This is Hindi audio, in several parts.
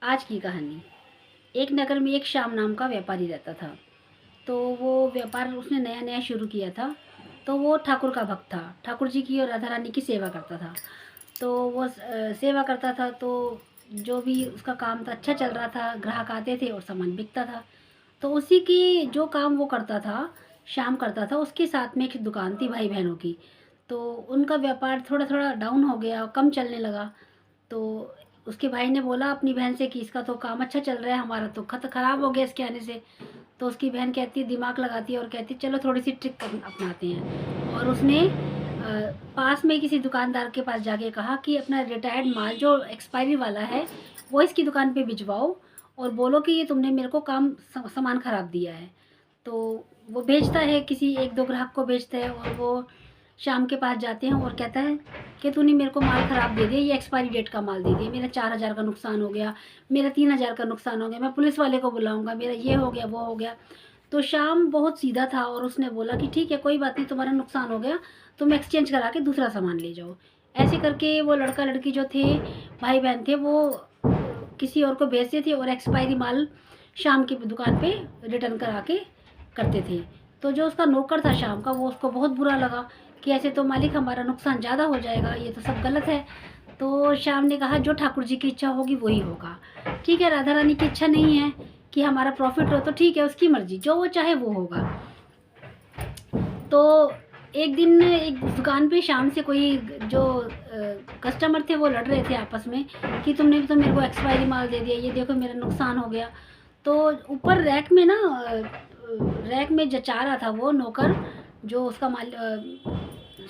आज की कहानी। एक नगर में एक श्याम नाम का व्यापारी रहता था। तो वो व्यापार उसने नया नया शुरू किया था। तो वो ठाकुर का भक्त था, ठाकुर जी की और राधा रानी की सेवा करता था। तो वो सेवा करता था। तो जो भी उसका काम था अच्छा चल रहा था, ग्राहक आते थे और सामान बिकता था। तो उसी की जो काम वो करता था, श्याम करता था, उसके साथ में एक दुकान थी भाई बहनों की। तो उनका व्यापार थोड़ा थोड़ा डाउन हो गया, कम चलने लगा। तो उसके भाई ने बोला अपनी बहन से कि इसका तो काम अच्छा चल रहा है, हमारा तो खत खराब हो गया इसके आने से। तो उसकी बहन कहती है, दिमाग लगाती है और कहती है चलो थोड़ी सी ट्रिक अपनाते हैं। और उसने पास में किसी दुकानदार के पास जाके कहा कि अपना रिटायर्ड माल जो एक्सपायरी वाला है वो इसकी दुकान पे भिजवाओ, और बोलो कि ये तुमने मेरे को सामान ख़राब दिया है। तो वो बेचता है, किसी एक दो ग्राहक को बेचता है, और वो शाम के पास जाते हैं और कहता है कि तूने मेरे को माल ख़राब दे दिया, ये एक्सपायरी डेट का माल दे दिया, मेरा 4,000 का नुकसान हो गया, मेरा 3,000 का नुकसान हो गया, मैं पुलिस वाले को बुलाऊंगा, मेरा ये हो गया वो हो गया। तो शाम बहुत सीधा था और उसने बोला कि ठीक है कोई बात नहीं, तुम्हारा नुकसान हो गया, तुम एक्सचेंज करा के दूसरा सामान ले जाओ। ऐसे करके वो लड़का लड़की जो थे, भाई बहन थे, वो किसी और को भेजते थे और एक्सपायरी माल शाम की दुकान पे रिटर्न करा के करते थे। तो जो उसका नौकर था शाम का, वो उसको बहुत बुरा लगा कि ऐसे तो मालिक हमारा नुकसान ज़्यादा हो जाएगा, ये तो सब गलत है। तो श्याम ने कहा जो ठाकुर जी की इच्छा होगी वही होगा। ठीक है, राधा रानी की इच्छा नहीं है कि हमारा प्रॉफिट हो, तो ठीक है, उसकी मर्जी, जो वो चाहे वो होगा। तो एक दिन एक दुकान पे शाम से कोई जो कस्टमर थे वो लड़ रहे थे आपस में कि तुमने तो मेरे को एक्सपायरी माल दे दिया, ये देखो मेरा नुकसान हो गया। तो ऊपर रैक में ना रैक में जचा रहा था वो नौकर, जो उसका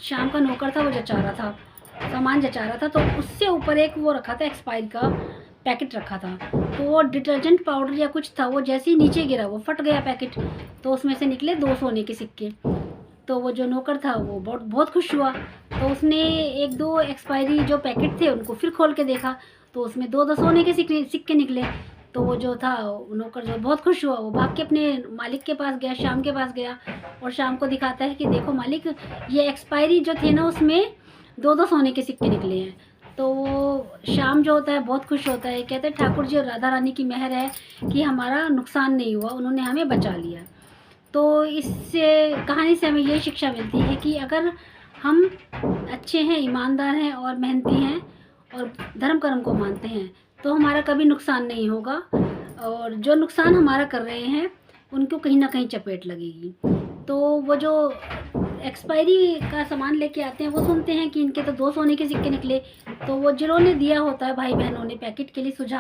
शाम का नौकर था, वो जचा रहा था, सामान जचा रहा था। तो उससे ऊपर एक वो रखा था एक्सपायरी का पैकेट रखा था। तो वो डिटर्जेंट पाउडर या कुछ था, वो जैसे ही नीचे गिरा वो फट गया पैकेट। तो उसमें से निकले 2 सोने के सिक्के। तो वो जो नौकर था वो बहुत बहुत खुश हुआ। तो उसने एक दो एक्सपायरी जो पैकेट थे उनको फिर खोल के देखा, तो उसमें 2-2 सोने के सिक्के निकले। तो वो जो था नौकर जो बहुत खुश हुआ, वो भाग के अपने मालिक के पास गया, शाम के पास गया, और शाम को दिखाता है कि देखो मालिक, ये एक्सपायरी जो थे ना उसमें 2-2 सोने के सिक्के निकले हैं। तो वो शाम जो होता है बहुत खुश होता है, कहते हैं ठाकुर जी और राधा रानी की मेहर है कि हमारा नुकसान नहीं हुआ, उन्होंने हमें बचा लिया। तो इससे कहानी से हमें ये शिक्षा मिलती है कि अगर हम अच्छे हैं, ईमानदार हैं और मेहनती हैं और धर्म कर्म को मानते हैं, तो हमारा कभी नुकसान नहीं होगा, और जो नुकसान हमारा कर रहे हैं उनको कहीं ना कहीं चपेट लगेगी। तो वो जो एक्सपायरी का सामान लेके आते हैं वो सुनते हैं कि इनके तो 2 सोने के सिक्के निकले। तो वो जिन्होंने दिया होता है भाई बहनों ने पैकेट के लिए सुझाव